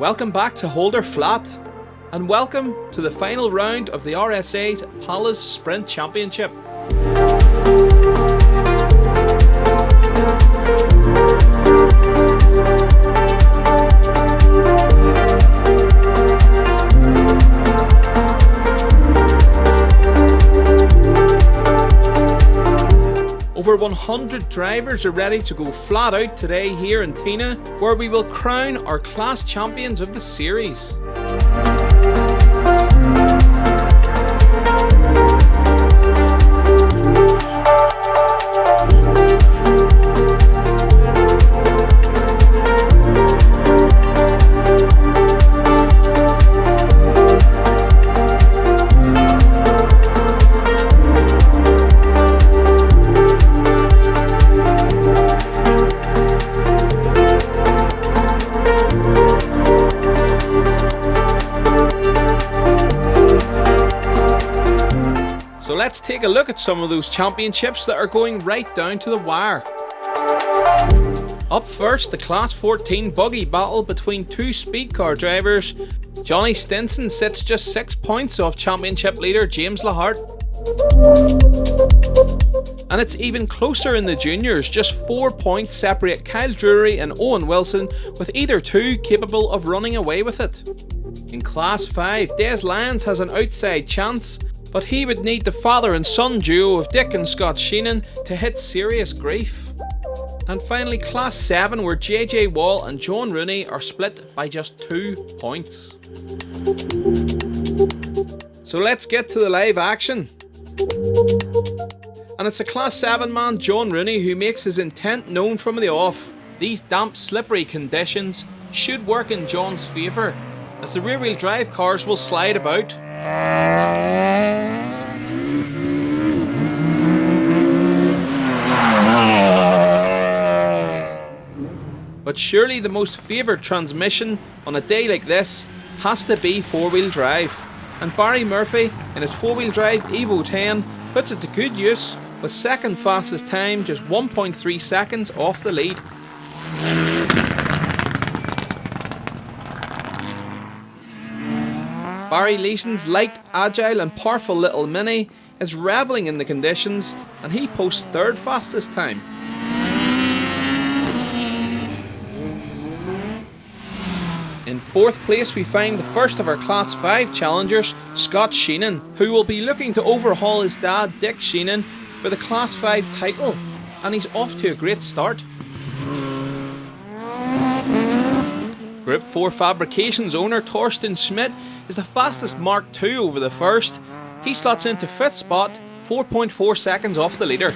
Welcome back to Holder Flat, and welcome to the final round of the RSA's Pallas Sprint Championship. Over 100 drivers are ready to go flat out today here in Tynagh, where we will crown our class champions of the series. So let's take a look at some of those championships that are going right down to the wire. Up first, the Class 14 buggy battle between two speed car drivers. Johnny Stinson sits just 6 points off championship leader James Lahart. And it's even closer in the juniors, just 4 points separate Kyle Drury and Owen Wilson, with either two capable of running away with it. In Class 5, Des Lyons has an outside chance, but he would need the father and son duo of Dick and Scott Sheenan to hit serious grief. And finally, Class 7, where JJ Wall and John Rooney are split by just 2 points. So let's get to the live action. And it's a Class 7 man, John Rooney, who makes his intent known from the off. These damp, slippery conditions should work in John's favour, as the rear-wheel drive cars will slide about. But surely the most favoured transmission on a day like this has to be four-wheel drive, and Barry Murphy in his four-wheel drive Evo 10 puts it to good use with second fastest time just 1.3 seconds off the lead. Barry Leeson's light, agile and powerful little Mini is revelling in the conditions, and he posts third fastest time. In fourth place we find the first of our Class 5 challengers, Scott Sheenan, who will be looking to overhaul his dad Dick Sheenan for the Class 5 title, and he's off to a great start. Group 4 Fabrications owner Torsten Schmidt is the fastest Mark II over the first. He slots into 5th spot, 4.4 seconds off the leader.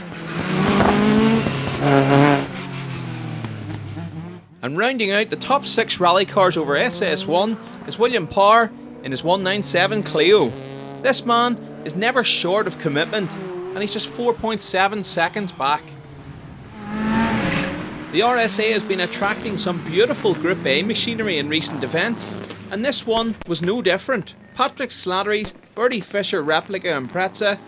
And rounding out the top 6 rally cars over SS1 is William Power in his 197 Clio. This man is never short of commitment, and he's just 4.7 seconds back. The RSA has been attracting some beautiful Group A machinery in recent events, and this one was no different. Patrick Slattery's Bertie Fisher replica Impreza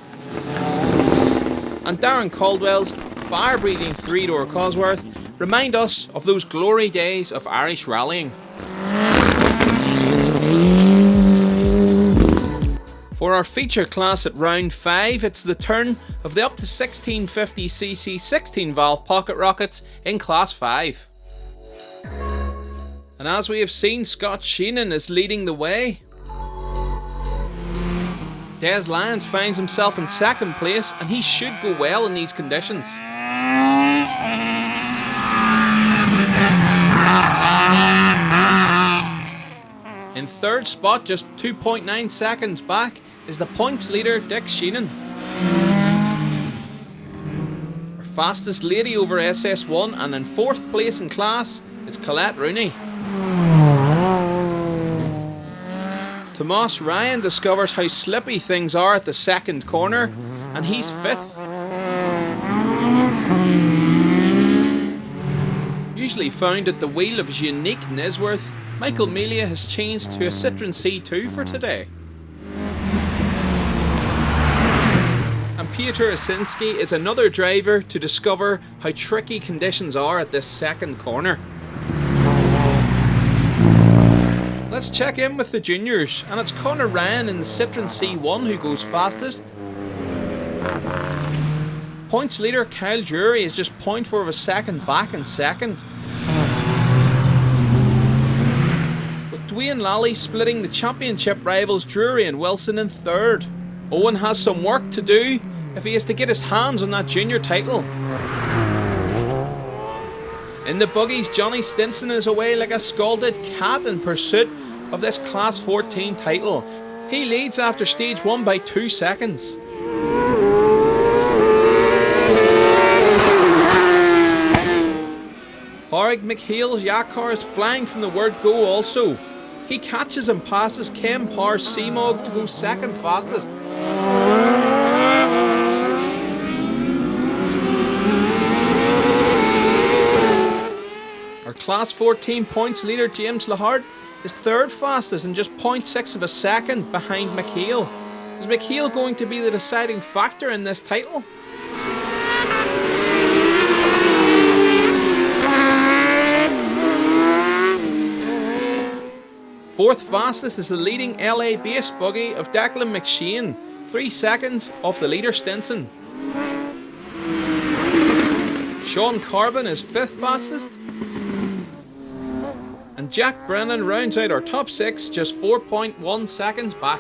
and Darren Caldwell's fire-breathing 3-door Cosworth remind us of those glory days of Irish rallying. For our feature class at round 5, it's the turn of the up to 1650cc 16-valve pocket rockets in Class 5. And as we have seen, Scott Sheenan is leading the way. Des Lyons finds himself in second place, and he should go well in these conditions. In third spot, just 2.9 seconds back, is the points leader Dick Sheenan. Our fastest lady over SS1 and in fourth place in class is Colette Rooney. Tomas Ryan discovers how slippy things are at the second corner, and he's 5th. Usually found at the wheel of his unique Nisworth, Michael Melia has changed to a Citroen C2 for today. And Piotr Osinski is another driver to discover how tricky conditions are at this second corner. Let's check in with the juniors, and it's Conor Ryan in the Citroen C1 who goes fastest. Points leader Kyle Drury is just 0.4 of a second back in second, with Dwayne Lally splitting the championship rivals Drury and Wilson in third. Owen has some work to do if he is to get his hands on that junior title. In the buggies, Johnny Stinson is away like a scalded cat in pursuit of this Class 14 title. He leads after stage 1 by 2 seconds. Horrig McHale's Yakar is flying from the word go also. He catches and passes Ken Power's Seamog to go second fastest. Our Class 14 points leader James Lahart is third fastest and just 0.6 of a second behind McHale. Is McHale going to be the deciding factor in this title? Fourth fastest is the leading LA based buggy of Declan McShane, 3 seconds off the leader Stinson. Sean Carbon is fifth fastest, and Jack Brennan rounds out our top 6 just 4.1 seconds back.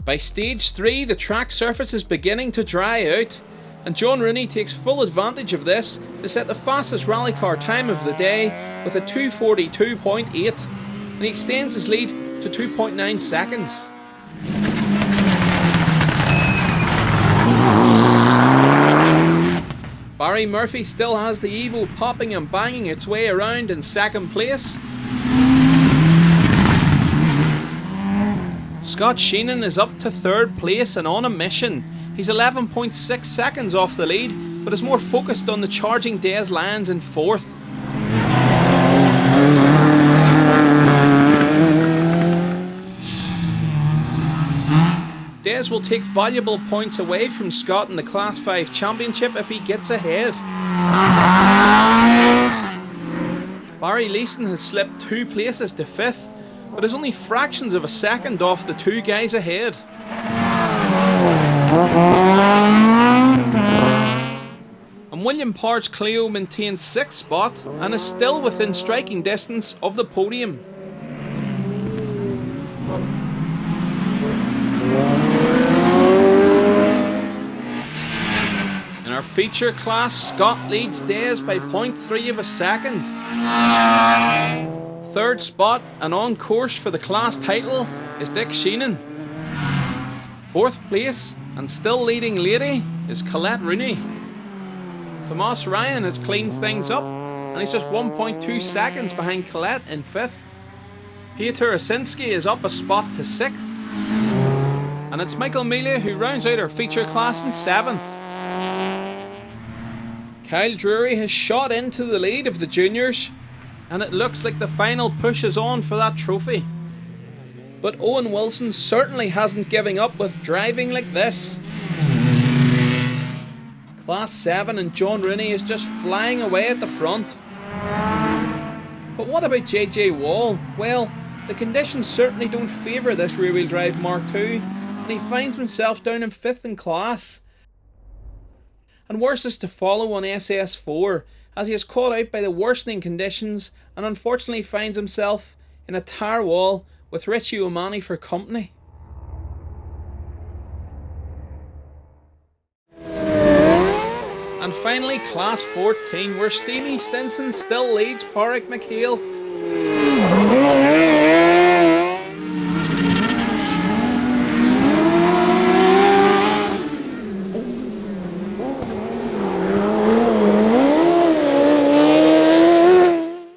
By stage 3, the track surface is beginning to dry out, and John Rooney takes full advantage of this to set the fastest rally car time of the day with a 2:42.8, and he extends his lead to 2.9 seconds. Barry Murphy still has the Evo popping and banging its way around in second place. Scott Sheenan is up to third place and on a mission. He's 11.6 seconds off the lead, but is more focused on the charging Des Lands in fourth. Des will take valuable points away from Scott in the Class 5 Championship if he gets ahead. Barry Leeson has slipped 2 places to 5th, but is only fractions of a second off the 2 guys ahead. And William Parr's Clio maintains 6th spot and is still within striking distance of the podium. In our feature class, Scott leads Des by 0.3 of a second. 3rd spot and on course for the class title is Dick Sheenan. 4th place and still leading lady is Colette Rooney. Tomas Ryan has cleaned things up and he's just 1.2 seconds behind Colette in 5th. Peter Osinski is up a spot to 6th. And it's Michael Melia who rounds out our feature class in 7th. Kyle Drury has shot into the lead of the juniors, and it looks like the final push is on for that trophy. But Owen Wilson certainly hasn't given up with driving like this. Class 7 and John Rooney is just flying away at the front. But what about JJ Wall? Well, the conditions certainly don't favour this rear-wheel drive Mark II, and he finds himself down in 5th in class. And worse is to follow on SS4, as he is caught out by the worsening conditions and unfortunately finds himself in a tire wall with Richie O'Mahony for company. And finally, Class 14, where Stevie Stinson still leads Pádraig McHale.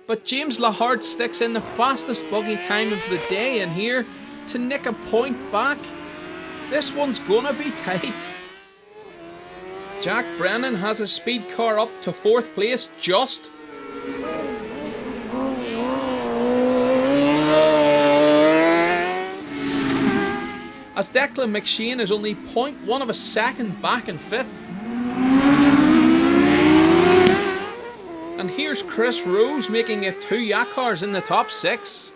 But James Lahart sticks in the fastest buggy time of the day in here to nick a point back. This one's gonna be tight. Jack Brennan has his speed car up to 4th place just. As Declan McShane is only 0.1 of a second back in 5th. And here's Chris Rose making it 2 Yakars in the top 6.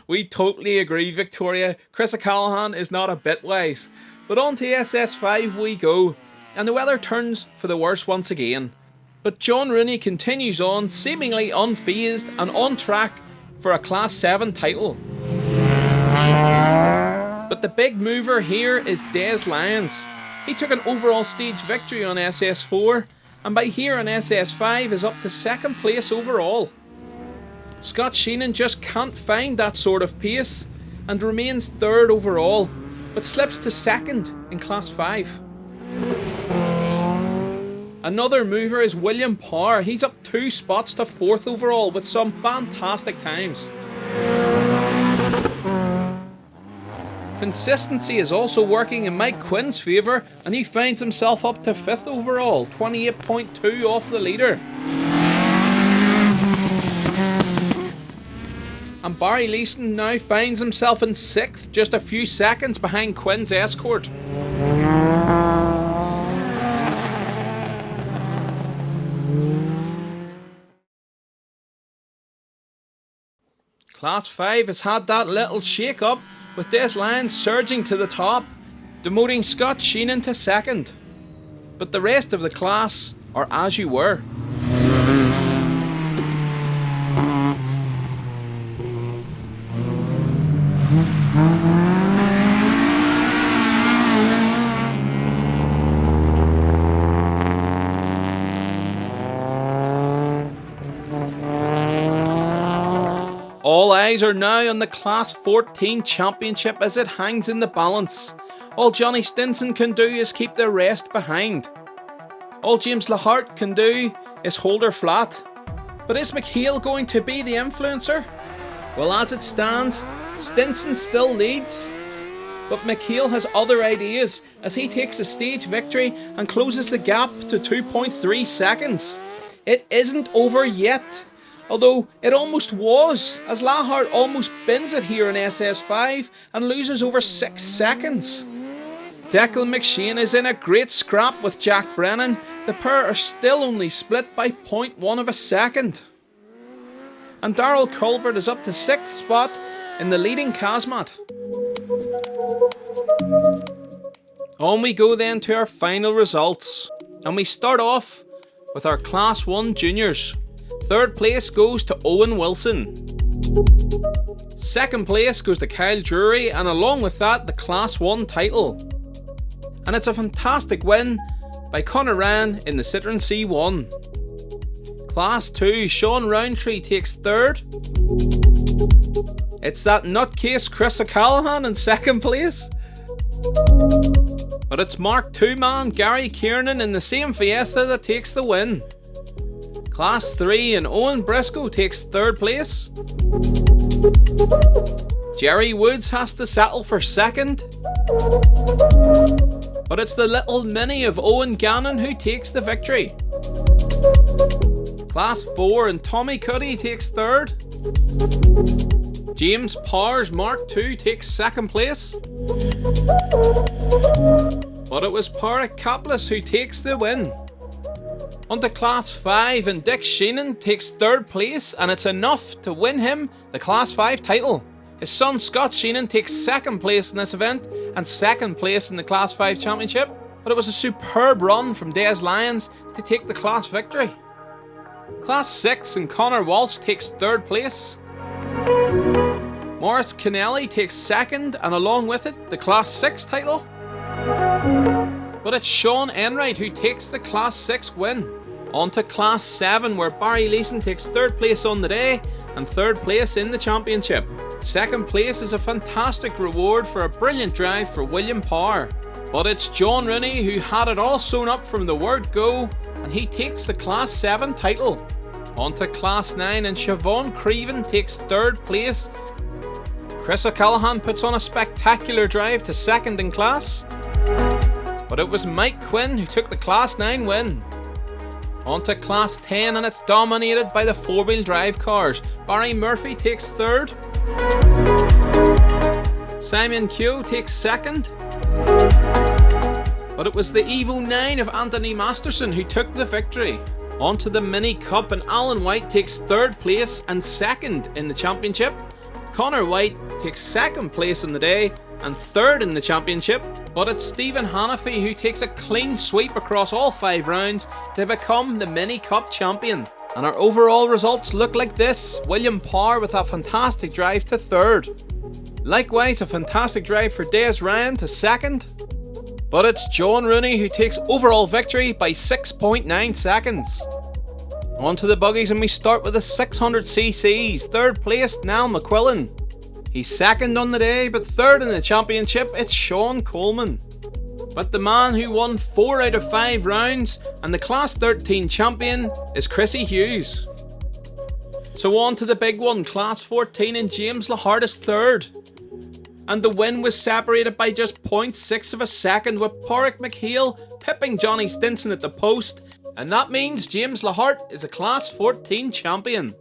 We totally agree, Victoria. Chris O'Callaghan is not a bit wise. But on to SS5 we go, and the weather turns for the worse once again. But John Rooney continues on, seemingly unfazed and on track for a Class 7 title. But the big mover here is Des Lyons. He took an overall stage victory on SS4, and by here on SS5 is up to 2nd place overall. Scott Sheenan just can't find that sort of pace and remains 3rd overall, but slips to 2nd in Class 5. Another mover is William Power. He's up 2 spots to 4th overall with some fantastic times. Consistency is also working in Mike Quinn's favour, and he finds himself up to 5th overall, 28.2 off the leader. And Barry Leeson now finds himself in 6th, just a few seconds behind Quinn's escort. Class 5 has had that little shake up, with Des Lyons surging to the top, demoting Scott Sheenan to 2nd. But the rest of the class are as you were. All eyes are now on the Class 14 Championship as it hangs in the balance. All Johnny Stinson can do is keep the rest behind. All James Lahart can do is hold her flat. But is McHale going to be the influencer? Well, as it stands, Stinson still leads. But McHale has other ideas as he takes a stage victory and closes the gap to 2.3 seconds. It isn't over yet. Although it almost was, as Lahart almost bins it here in SS5 and loses over 6 seconds. Declan McShane is in a great scrap with Jack Brennan. The pair are still only split by 0.1 of a second. And Darrell Colbert is up to 6th spot in the leading Casmat. On we go then to our final results. And we start off with our Class 1 juniors. 3rd place goes to Owen Wilson. 2nd place goes to Kyle Drury, and along with that the Class 1 title. And it's a fantastic win by Conor Ryan in the Citroen C1. Class 2, Sean Roundtree takes 3rd. It's that nutcase Chris O'Callaghan in 2nd place. But it's Mark II man Gary Kiernan in the same Fiesta that takes the win. Class 3 and Owen Briscoe takes 3rd place. Jerry Woods has to settle for 2nd. But it's the little mini of Owen Gannon who takes the victory. Class 4 and Tommy Cuddy takes 3rd. James Powers Mark II takes 2nd place. But it was Parrick Kaplis who takes the win. On to Class 5 and Dick Sheenan takes 3rd place, and it's enough to win him the Class 5 title. His son Scott Sheenan takes 2nd place in this event and 2nd place in the Class 5 Championship, but it was a superb run from Des Lyons to take the class victory. Class 6 and Connor Walsh takes 3rd place. Morris Kennelly takes 2nd, and along with it the Class 6 title. But it's Sean Enright who takes the Class 6 win. On to Class 7 where Barry Leeson takes 3rd place on the day and 3rd place in the championship. 2nd place is a fantastic reward for a brilliant drive for William Power. But it's John Rooney who had it all sewn up from the word go, and he takes the Class 7 title. On to Class 9 and Siobhan Creven takes 3rd place. Chris O'Callaghan puts on a spectacular drive to 2nd in class. But it was Mike Quinn who took the Class 9 win. On to Class 10 and it's dominated by the 4-wheel drive cars. Barry Murphy takes 3rd. Simon Keogh takes 2nd. But it was the Evo 9 of Anthony Masterson who took the victory. On to the Mini Cup and Alan White takes 3rd place and 2nd in the championship. Connor White takes second place in the day and third in the championship, but it's Stephen Hannafy who takes a clean sweep across all 5 rounds to become the Mini Cup champion. And our overall results look like this: William Power with a fantastic drive to third. Likewise, a fantastic drive for Des Ryan to second. But it's John Rooney who takes overall victory by 6.9 seconds. On to the buggies, and we start with the 600cc's. Third place, Niall McQuillan. He's second on the day, but third in the championship, it's Sean Coleman. But the man who won 4 out of 5 rounds and the Class 13 champion is Chrissy Hughes. So on to the big one, Class 14, and James Lahart is third. And the win was separated by just 0.6 of a second, with Porrick McHale pipping Johnny Stinson at the post, and that means James Lahart is a Class 14 champion.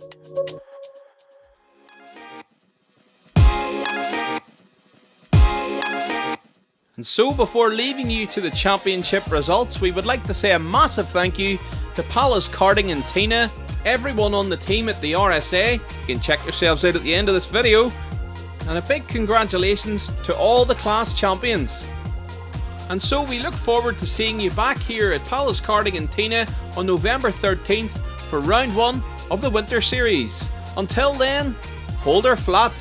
And so before leaving you to the championship results, we would like to say a massive thank you to Pallas Karting and Tynagh, everyone on the team at the RSA. You can check yourselves out at the end of this video. And a big congratulations to all the class champions. And so we look forward to seeing you back here at Pallas Karting and Tynagh on November 13th for round 1 of the Winter Series. Until then, hold her flat.